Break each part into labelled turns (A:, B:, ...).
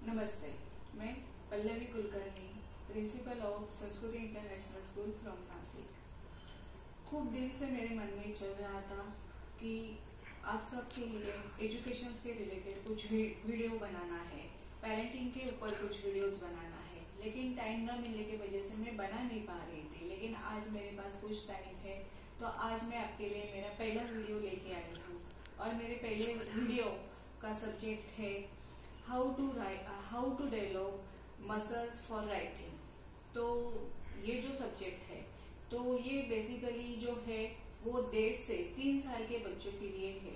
A: नमस्ते, मैं Pallavi Kulkarni, principle of संस्कृति इंटरनेशनल स्कूल फ्रॉम नासिक। खूब दिन से मेरे मन में चल रहा था कि आप सबके लिए एजुकेशन के रिलेटेड कुछ वीडियो बनाना है, पेरेंटिंग के ऊपर कुछ वीडियोस बनाना है, लेकिन टाइम न मिलने की वजह से मैं बना नहीं पा रही थी। लेकिन आज मेरे पास कुछ टाइम है, तो आज मैं आपके लिए मेरा पहला वीडियो लेके आई हूँ। और मेरे पहले वीडियो का सब्जेक्ट है how to develop muscles for writing. तो ये जो सब्जेक्ट है, तो ये बेसिकली जो है वो 1.5 से 3 साल के बच्चों के लिए है।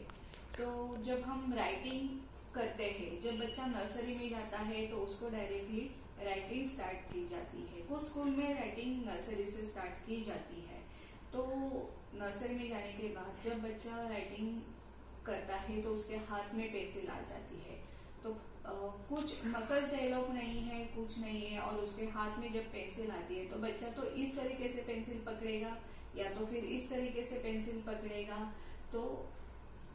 A: तो जब हम राइटिंग करते हैं, जब बच्चा नर्सरी में जाता है तो उसको डायरेक्टली राइटिंग स्टार्ट की जाती है। कुछ स्कूल में राइटिंग नर्सरी से स्टार्ट की जाती है। तो नर्सरी में जाने के बाद जब बच्चा राइटिंग करता है तो उसके हाथ में पेंसिल आ जाती है। तो कुछ मसल्स डेवलप नहीं है, कुछ नहीं है, और उसके हाथ में जब पेंसिल आती है तो बच्चा तो इस तरीके से पेंसिल पकड़ेगा या तो फिर इस तरीके से पेंसिल पकड़ेगा। तो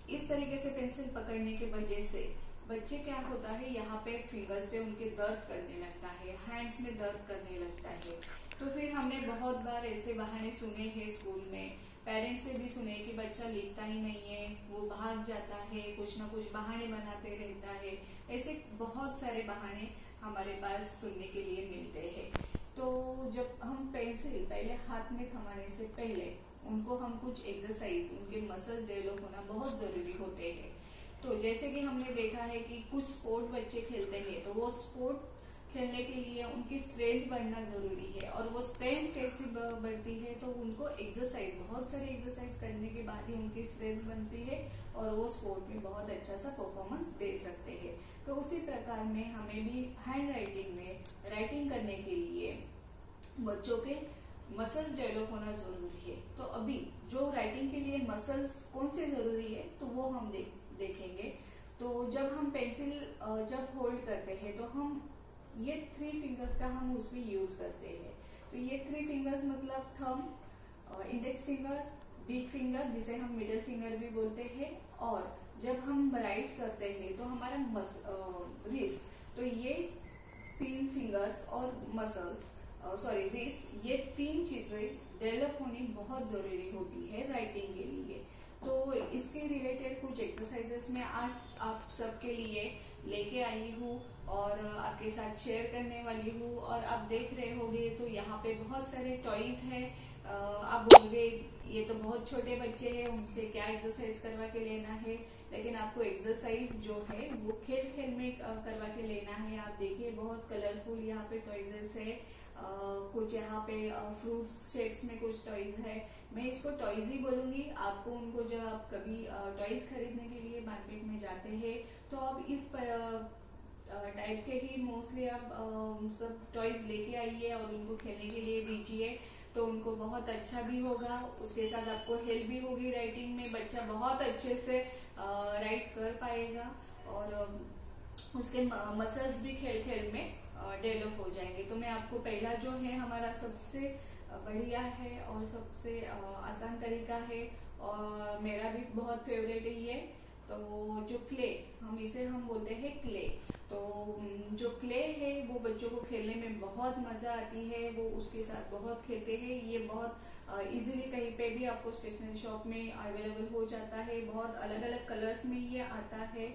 A: इस तरीके से पेंसिल पकड़ने के वजह से बच्चे क्या होता है, यहाँ पे फिंगर्स पे उनके दर्द करने लगता है, हैंड्स में दर्द करने लगता है। तो फिर हमने बहुत बार ऐसे बहाने सुने हैं स्कूल में, पेरेंट्स से भी सुने कि बच्चा लिखता ही नहीं है, वो भाग जाता है, कुछ ना कुछ बहाने बनाते रहता है। ऐसे बहुत सारे बहाने हमारे पास सुनने के लिए मिलते हैं। तो जब हम पेंसिल पहले हाथ में थमाने से पहले उनको हम कुछ एक्सरसाइज, उनके मसल्स डेवलप होना बहुत जरूरी होते हैं। तो जैसे कि हमने देखा है कि कुछ स्पोर्ट बच्चे खेलते हैं, तो वो स्पोर्ट खेलने के लिए उनकी स्ट्रेंथ बढ़ना जरूरी है। और वो स्ट्रेंथ कैसी बढ़ती है, तो उनको एक्सरसाइज, बहुत सारी एक्सरसाइज करने के बाद ही उनकी स्ट्रेंथ बनती है और वो स्पोर्ट में बहुत अच्छा सा परफॉर्मेंस दे सकते हैं। तो उसी प्रकार में हमें भी हैंड राइटिंग में राइटिंग करने के लिए बच्चों के मसल्स डेवलप होना जरूरी है। तो अभी जो राइटिंग के लिए मसल्स कौन से जरूरी है, तो वो हम देखेंगे। तो जब हम पेंसिल जब होल्ड करते हैं तो हम ये 3 फिंगर्स का हम उसमें यूज करते हैं। तो ये 3 फिंगर्स मतलब thumb, index finger, big finger जिसे हम मिडिल फिंगर भी बोलते हैं, और जब हम राइट करते हैं तो हमारा रिस्ट। तो ये 3 फिंगर्स और मसल्स, रिस्ट, ये 3 चीजें डेवलप होनी बहुत जरूरी होती है राइटिंग के लिए। तो इसके रिलेटेड कुछ एक्सरसाइजेस मैं आज आप सबके लिए लेके आई हूँ और आपके साथ शेयर करने वाली हूँ। और आप देख रहे होंगे तो यहाँ पे बहुत सारे टॉयज हैं। आप बोलोगे ये तो बहुत छोटे बच्चे हैं, उनसे क्या एक्सरसाइज करवा के लेना है, लेकिन आपको एक्सरसाइज जो है वो खेल खेल में करवा के लेना है। आप देखिए बहुत कलरफुल यहाँ पे टॉयजेस है, कुछ यहाँ पे फ्रूट्स शेप्स में कुछ टॉयज है। मैं इसको टॉयज ही बोलूंगी। आपको उनको जब आप कभी टॉयज खरीदने के लिए मार्केट में जाते हैं तो आप इस टाइप के ही मोस्टली आप सब टॉयज लेके आइए और उनको खेलने के लिए दीजिए, तो उनको बहुत अच्छा भी होगा। उसके साथ आपको हेल्प भी होगी राइटिंग में, बच्चा बहुत अच्छे से राइट कर पाएगा और उसके मसल्स भी खेल खेल में डेवलप हो जाएंगे। तो मैं आपको पहला जो है हमारा सबसे बढ़िया है और सबसे आसान तरीका है और मेरा भी बहुत फेवरेट है ये। तो जो क्ले, इसे हम बोलते हैं क्ले। तो जो क्ले है वो बच्चों को खेलने में बहुत मजा आती है, वो उसके साथ बहुत खेलते हैं। ये बहुत इजीली कहीं पे भी आपको स्टेशनरी शॉप में अवेलेबल हो जाता है। बहुत अलग अलग कलर्स में ये आता है,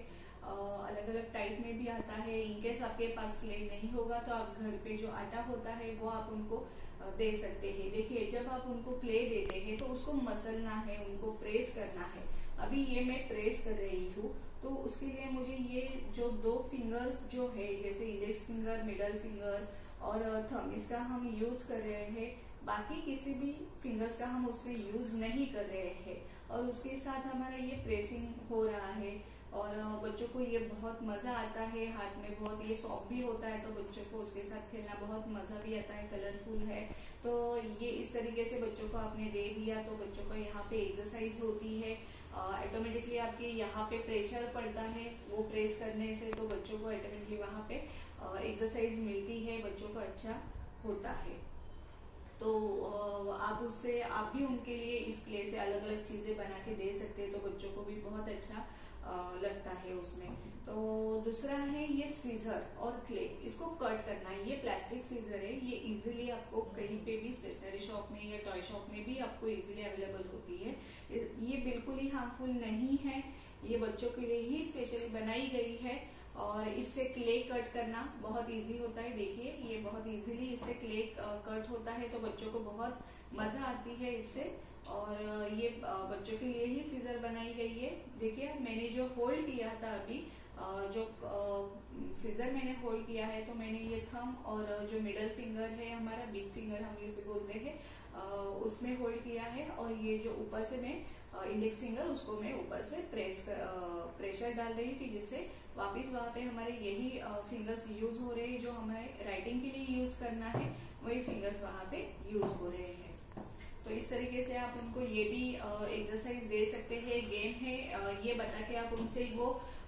A: अलग अलग टाइप में भी आता है। इनकेस आपके पास क्ले नहीं होगा तो आप घर पे जो आटा होता है वो आप उनको दे सकते हैं। देखिए जब आप उनको क्ले देते हैं तो उसको मसलना है, उनको प्रेस करना है। अभी ये मैं प्रेस कर रही हूँ, तो उसके लिए मुझे ये जो 2 फिंगर्स जो है, जैसे इंडेक्स फिंगर, मिडल फिंगर और थंब, इसका हम यूज कर रहे हैं। बाकी किसी भी फिंगर्स का हम उसमें यूज नहीं कर रहे हैं। और उसके साथ हमारा ये प्रेसिंग हो रहा है और बच्चों को ये बहुत मजा आता है। हाथ में बहुत ये सॉफ्ट भी होता है, तो बच्चों को उसके साथ खेलना बहुत मजा भी आता है, कलरफुल है। तो ये इस तरीके से बच्चों को आपने दे दिया तो बच्चों को यहाँ पे एक्सरसाइज होती है। ऑटोमेटिकली आपके यहाँ पे प्रेशर पड़ता है, वो प्रेस करने से तो बच्चों को ऑटोमेटिकली वहाँ पे एक्सरसाइज मिलती है, बच्चों को अच्छा होता है। तो आप उससे आप भी उनके लिए इस क्ले से अलग अलग चीजें बना के दे सकते हैं, तो बच्चों को भी बहुत अच्छा लगता है उसमें। तो दूसरा है ये सीजर और क्ले, इसको कट करना है। ये प्लास्टिक सीजर है, ये इजीली आपको कहीं पे भी स्टेशनरी शॉप में या टॉय शॉप में भी आपको इजीली अवेलेबल होती है। ये बिल्कुल ही हार्मफुल नहीं है, ये बच्चों के लिए ही स्पेशली बनाई गई है। और इससे क्ले कट करना बहुत इजी होता है। देखिए ये बहुत इजीली इससे क्ले कट होता है, तो बच्चों को बहुत मजा आती है इससे। और ये बच्चों के लिए ही सीजर बनाई गई है। देखिए मैंने जो होल्ड किया था अभी, जो सीजर मैंने होल्ड किया है, तो मैंने ये थंब और जो मिडल फिंगर है हमारा, बिग फिंगर हम इसे बोलते हैं, उसमें होल्ड किया है। और ये जो ऊपर से मैं इंडेक्स फिंगर, उसको मैं ऊपर से प्रेशर डाल रही हूँ कि जिससे वापस वहाँ पे हमारे यही फिंगर्स यूज हो रहे हैं, जो हमें राइटिंग के लिए यूज करना है वही फिंगर्स वहाँ पे यूज हो रहे हैं। तो इस तरीके से आप उनको ये भी एक्सरसाइज दे सकते हैं, गेम है, ये बता के आप उनसे वो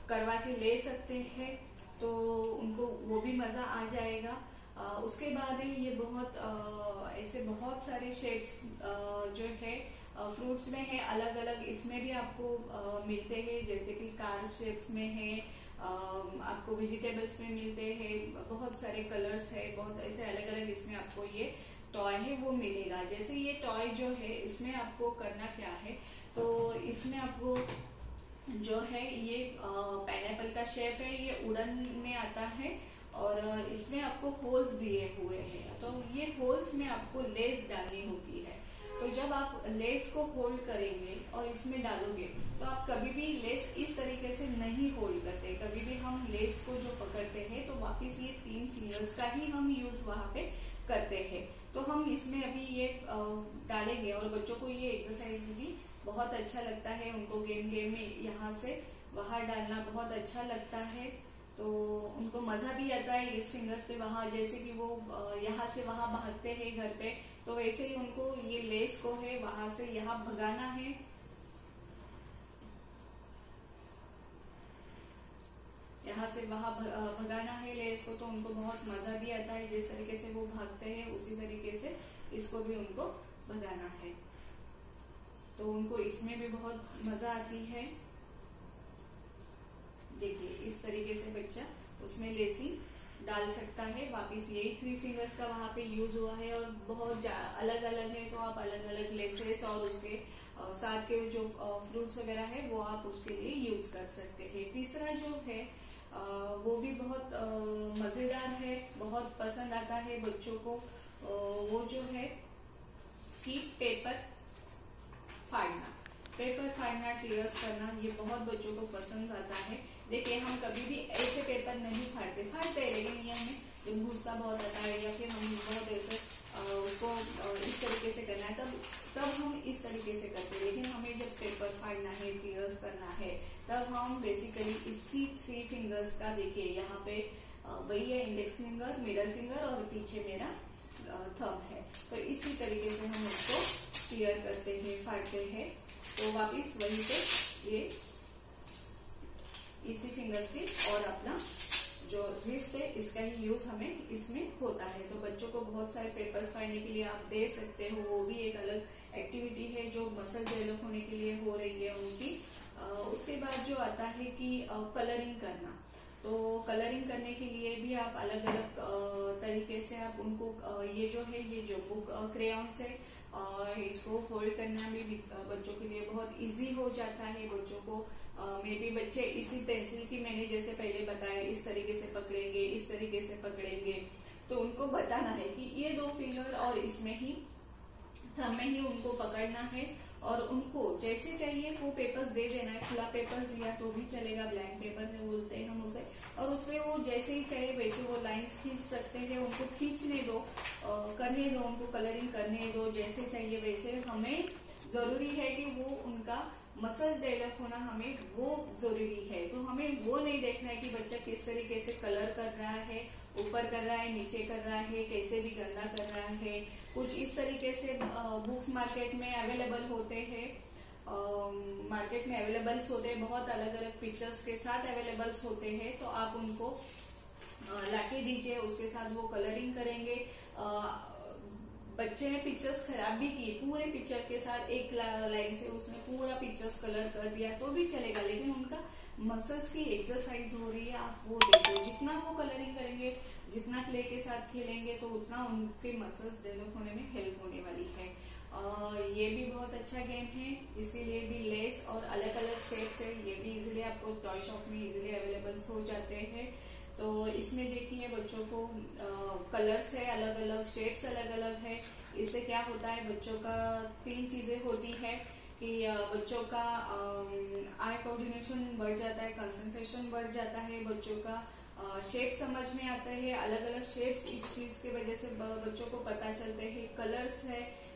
A: करवा के ले सकते हैं, तो उनको वो भी मजा आ जाएगा। उसके बाद ये बहुत ऐसे बहुत सारे शेप्स जो है फ्रूट्स में है अलग अलग, इसमें भी आपको मिलते हैं, जैसे कि कार शेप्स में है, आपको वेजिटेबल्स में मिलते हैं, बहुत सारे कलर्स है, बहुत ऐसे अलग अलग इसमें आपको ये टॉय है वो मिलेगा। जैसे ये टॉय जो है इसमें आपको करना क्या है, तो इसमें आपको जो है ये पाइनएप्पल का शेप है, ये वुडन में आता है और इसमें आपको होल्स दिए हुए हैं। तो ये होल्स में आपको लेस डालनी होती है। तो जब आप लेस को होल्ड करेंगे और इसमें डालोगे, तो आप कभी भी लेस इस तरीके से नहीं होल्ड करते। कभी भी हम लेस को जो पकड़ते हैं तो वापिस ये 3 फिंगर्स का ही हम यूज वहां पे करते हैं। तो हम इसमें अभी ये डालेंगे और बच्चों को ये एक्सरसाइज भी बहुत अच्छा लगता है। उनको गेम में यहाँ से वहां डालना बहुत अच्छा लगता है, तो उनको मजा भी आता है इस फिंगर से वहां, जैसे कि वो यहाँ से वहां भागते हैं घर पे, तो वैसे ही उनको ये लेस को है वहां से यहाँ भगाना है। यहाँ से वहां भगाना है लेस को, तो उनको बहुत मजा भी आता है। जिस तरीके से वो भागते हैं उसी तरीके से इसको भी उनको भगाना है, तो उनको इसमें भी बहुत मजा आती है। देखिए इस तरीके से बच्चा उसमें लेसिंग डाल सकता है। वापिस यही 3 फिंगर्स का वहां पे यूज हुआ है और बहुत अलग अलग है, तो आप अलग अलग लेसेस और उसके साथ के जो फ्रूट्स वगैरह है वो आप उसके लिए यूज कर सकते हैं। तीसरा जो है वो भी बहुत मजेदार है, बहुत पसंद आता है बच्चों को। वो जो है कि पेपर फाड़ना, टीयर्स करना, ये बहुत बच्चों को पसंद आता है। देखिए हम कभी भी ऐसे पेपर नहीं फाड़ते हैं, लेकिन ये हमें जब गुस्सा बहुत आता है या फिर हम बहुत ऐसे उसको इस तरीके से करना है, तब हम इस तरीके से करते हैं। लेकिन हमें जब पेपर फाड़ना है, टीयर्स करना है, तब हम बेसिकली इसी 3 फिंगर्स का, देखिए यहाँ पे वही है इंडेक्स फिंगर, मिडल फिंगर और पीछे मेरा थंब है, तो इसी तरीके से हम उसको टीयर करते हैं, फाड़ते हैं। तो वापिस वही पे ये इसी फिंगर्स के और अपना जो रिस्ट है इसका ही यूज हमें इसमें होता है। तो बच्चों को बहुत सारे पेपर्स फाड़ने के लिए आप दे सकते हो, वो भी एक अलग एक्टिविटी है जो मसल डेवलप होने के लिए हो रही है उनकी। उसके बाद जो आता है कि कलरिंग करना, तो कलरिंग करने के लिए भी आप अलग अलग तरीके से आप उनको ये जो है ये जो बुक क्रेयॉन्स है और इसको होल्ड करना भी बच्चों के लिए बहुत इजी हो जाता है। बच्चों को मे बी बच्चे इसी पेंसिल की मैंने जैसे पहले बताया इस तरीके से पकड़ेंगे, इस तरीके से पकड़ेंगे, तो उनको बताना है कि ये 2 फिंगर और इसमें ही थंब में ही उनको पकड़ना है और उनको जैसे चाहिए वो पेपर्स दे देना है। खुला पेपर्स दिया तो भी चलेगा, ब्लैंक पेपर में बोलते हैं हम उसे, और उसमें वो जैसे ही चाहिए वैसे वो लाइंस खींच सकते हैं। उनको खींचने दो, करने दो, उनको कलरिंग करने दो, जैसे चाहिए वैसे। हमें जरूरी है कि वो उनका मसल डेवलप होना हमें वो जरूरी है। तो हमें वो नहीं देखना है कि बच्चा किस तरीके से कलर कर रहा है, ऊपर कर रहा है, नीचे कर रहा है, कैसे भी गंदा कर रहा है। कुछ इस तरीके से बुक्स मार्केट में अवेलेबल होते हैं, मार्केट में अवेलेबल्स होते हैं, बहुत अलग अलग पिक्चर्स के साथ अवेलेबल्स होते हैं। तो आप उनको लाके दीजिए, उसके साथ वो कलरिंग करेंगे। बच्चे ने पिक्चर्स खराब भी की, पूरे पिक्चर के साथ एक लाइन से उसने पूरा पिक्चर्स कलर कर दिया तो भी चलेगा, लेकिन उनका मसल्स की एक्सरसाइज हो रही है, आप वो देखो। जितना वो कलरिंग करेंगे, जितना क्ले के साथ खेलेंगे, तो उतना उनके मसल्स डेवलप होने में हेल्प होने वाली है। ये भी बहुत अच्छा गेम है। इसके लिए भी लेस और अलग अलग शेप्स है, ये भी इजीली आपको टॉय शॉप में इजीली अवेलेबल हो जाते हैं। तो इसमें देखिए बच्चों को कलर्स है अलग अलग, शेप्स अलग अलग है। इससे क्या होता है, बच्चों का 3 चीजें होती है कि बच्चों का आई कोऑर्डिनेशन बढ़ जाता है, कंसंट्रेशन बढ़ जाता है, बच्चों का शेप समझ में आता है, अलग अलग शेप्स इस चीज की वजह से बच्चों को पता चलते हैं,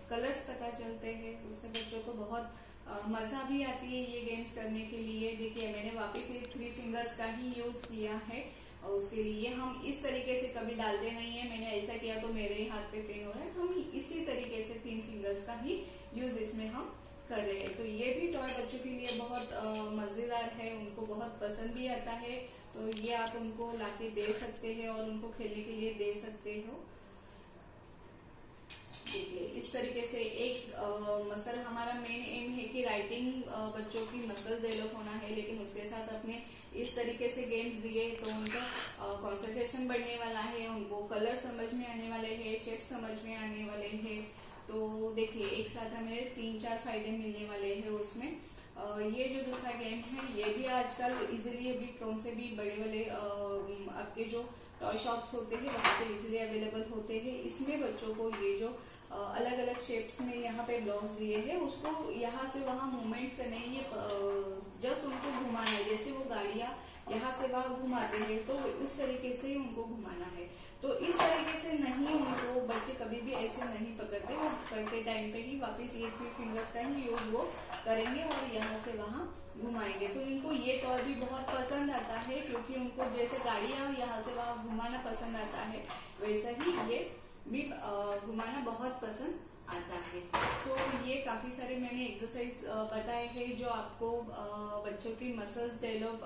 A: कलर्स पता चलते हैं, उससे बच्चों को बहुत मजा भी आती है ये गेम्स करने के लिए। देखिए मैंने वापस ये 3 फिंगर्स का ही यूज किया है, और उसके लिए हम इस तरीके से कभी डालते नहीं है। मैंने ऐसा किया तो मेरे ही हाथ पे पेन हो रहा है, हम इसी तरीके से 3 फिंगर्स का ही यूज इसमें हम कर रहे हैं। तो ये भी टॉय बच्चों के लिए बहुत मजेदार है, उनको बहुत पसंद भी आता है। तो ये आप उनको लाके दे सकते हैं और उनको खेलने के लिए दे सकते हो। देखिए इस तरीके से एक मसल हमारा मेन एम है कि राइटिंग बच्चों की मसल डेवलप होना है, लेकिन उसके साथ अपने इस तरीके से गेम्स दिए तो उनका कंसंट्रेशन बढ़ने वाला है, उनको कलर समझ में आने वाले हैं, शेप समझ में आने वाले हैं। तो देखिए एक साथ हमें 3-4 फायदे मिलने वाले हैं उसमें। ये जो दूसरा गेम है ये भी आजकल इजीली अभी कौन से भी बड़े वाले आपके जो टॉय शॉप्स होते हैं वहाँ पे इजीली अवेलेबल होते हैं। इसमें बच्चों को ये जो अलग अलग शेप्स में यहाँ पे ब्लॉक्स दिए हैं, उसको यहाँ से वहाँ मूवमेंट्स करने, ये जस्ट उनको घुमाना है। जैसे वो गाड़ियाँ यहाँ से वहाँ घुमाते हैं तो उस तरीके से ही उनको घुमाना है। तो इस तरीके से नहीं, उनको बच्चे कभी भी ऐसे नहीं पकड़ते, वो करते टाइम पे ही वापस ये 3 फिंगर्स का ही यूज वो करेंगे और यहाँ से वहाँ घुमाएंगे। तो इनको ये टॉय भी बहुत पसंद आता है, क्योंकि उनको जैसे गाड़ियाँ यहाँ से वहाँ घुमाना पसंद आता है, वैसा ही ये भी घुमाना बहुत पसंद आता है। तो ये काफी सारे मैंने एक्सरसाइज बताए हैं जो आपको बच्चों की मसल्स डेवलप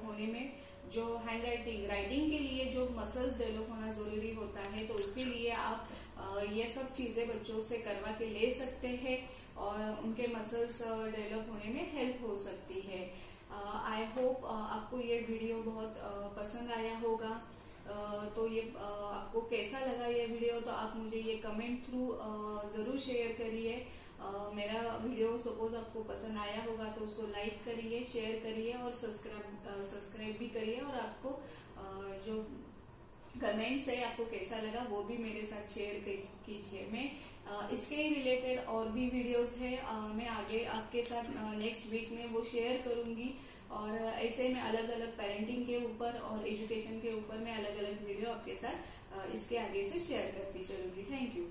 A: होने में, जो राइटिंग के लिए जो मसल्स डेवलप होना जरूरी होता है, तो उसके लिए आप ये सब चीजें बच्चों से करवा के ले सकते हैं और उनके मसल्स डेवलप होने में हेल्प हो सकती है। आई होप आपको ये वीडियो बहुत पसंद आया होगा। तो ये आपको कैसा लगा ये वीडियो, तो आप मुझे ये कमेंट थ्रू जरूर शेयर करिए। मेरा वीडियो सपोज आपको पसंद आया होगा तो उसको लाइक करिए, शेयर करिए और सब्सक्राइब भी करिए। और आपको जो कमेंट्स है आपको कैसा लगा वो भी मेरे साथ शेयर कीजिए। मैं इसके ही रिलेटेड और भी वीडियोस है मैं आगे आपके साथ नेक्स्ट वीक में वो शेयर करूंगी। और ऐसे में अलग अलग पेरेंटिंग के ऊपर और एजुकेशन के ऊपर मैं अलग अलग वीडियो आपके साथ इसके आगे से शेयर करती चलूंगी। Thank you.